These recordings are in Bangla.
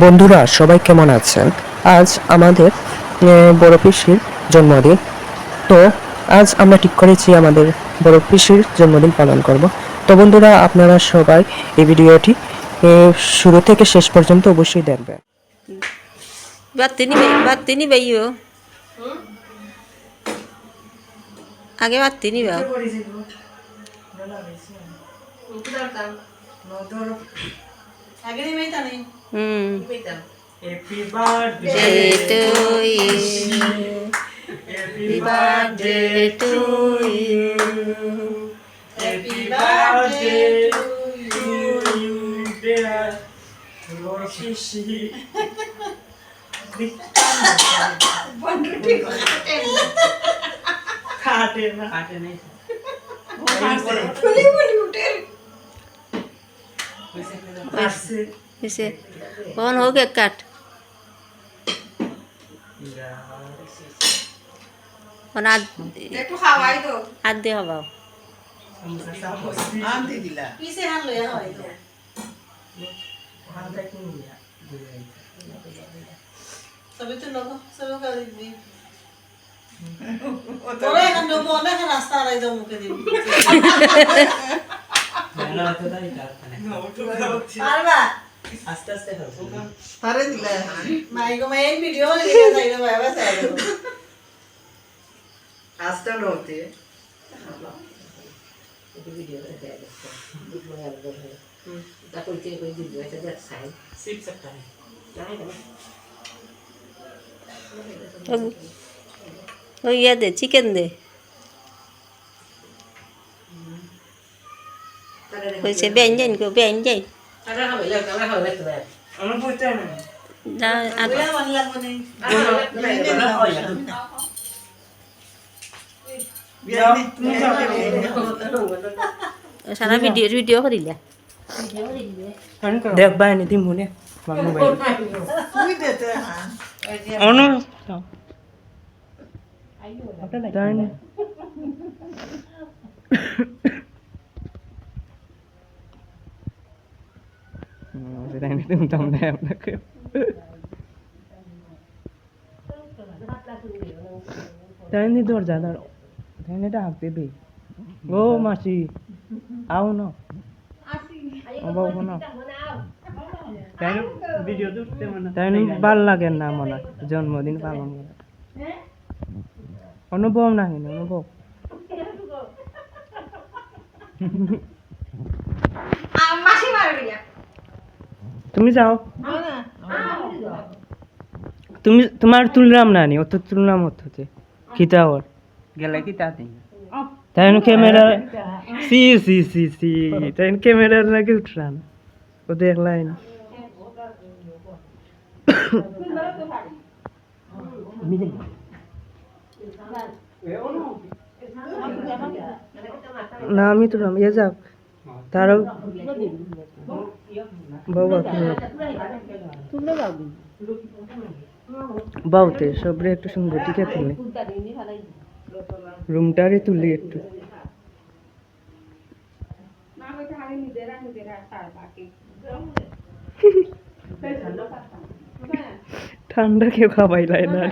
বন্ধুরা সবাই কেমন আছেন? আজ আমাদের বড় পিসির জন্মদিন। তো আজ আমরা ঠিক করেছি আমাদের বড় পিসির জন্মদিন পালন করব। তো বন্ধুরা আপনারা সবাই এই ভিডিওটি শুরু থেকে শেষ পর্যন্ত অবশ্যই দেখবেন। বাতি নিবাইও আগে বাতি নিবা Happy birthday to you. Happy birthday to you. Happy birthday to you, dear Roshi. खाते नहीं इसे कौन हो गया काट और आज একটু খাওয়াই তো हाथ दे हवा আম দি দিলা কিসে হান লয়া হয় তো সবে তো লোক সবে করে দিবি তোরা এখন তো মনে হয় রাস্তা আড়াই যাও মুখে দিবি পারবা আস্তে আস্তে পারে দিলা মাইগো মাইন ভিডিও লিখে যাইলো বাবা চাইলো আস্তে নতে ओ ये दे चिकन दे वैसे व्यंजन को व्यंजन ना ওয়া মন লাগবে নেই सारा वीडियो वीडियो कर लिया দেখ ভাই নিতি মনে মোবাইল তুই দিতে হ্যাঁ অনু তাই না সেটা নিতে উঠতাম না আপনাকে তাই নি তোর দাদা তাই এটা হাঁকতে দে ও মাসি আও না বাবু না তাই ভাল লাগে না মনে জন্মদিন পালন করে অনুভব না কিনে অনুভব মাসি মারবি না তুমি যাও তুমি তোমার তুললাম না নি অত তুললাম হচ্ছে খিতা ওর গেলে কি তাতে তাই ক্যামেরা সি সি সি সি তাই ক্যামেরা লাগে উঠলাম ও দেখলাই না না আমি তো ইয়ে যাক তারও বাবা বাউতে সবরে একটু সুন্দর টিকে তুলে রুমটারে তুলি একটু ঠান্ডা কেউ খাবাই লাই না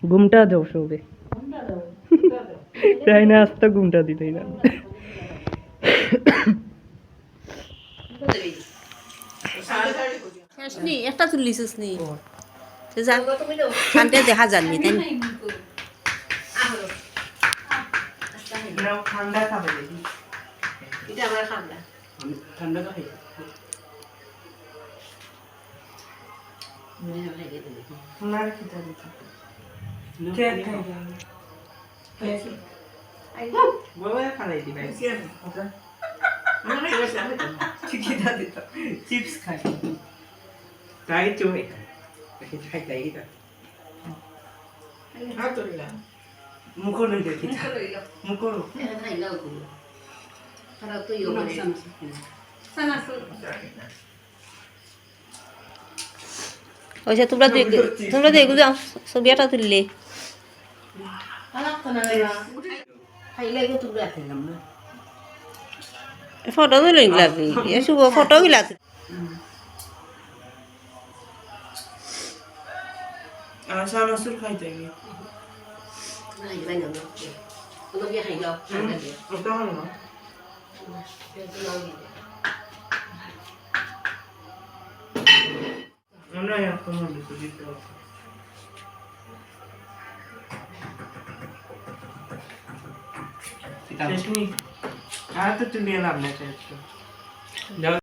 ঘুমটা দাও সবে তাই না আস্তে ঘুমটা দিতেই না নি একটা তুলিছিস নি যা শান্তি দেখা যাননি তাই ঠান্ডা খাবে দেখি এটা আমরা খান্দা ঠান্ডা খাবে সোনার খিতা দিতে কে খাই বাবা খালাই দিবে খিতা দিত চিপস খাই তাই চোহে খাই তাই এটা হাত ধরিলা মুখো লই দেখি মুখো ওইসে তোমরা তো এগুলো ছবি একটা তুললে খাইলে তোমরা খেলাম না ফটো তুলে লাগি শুভ ফটো গিলা আর সানাসুর খাইতে গিয়ে ওটা হলো না আমরা এখন দিতে দিতে শেষ নি আর তো তুই নিয়ে লাভ না চাইছো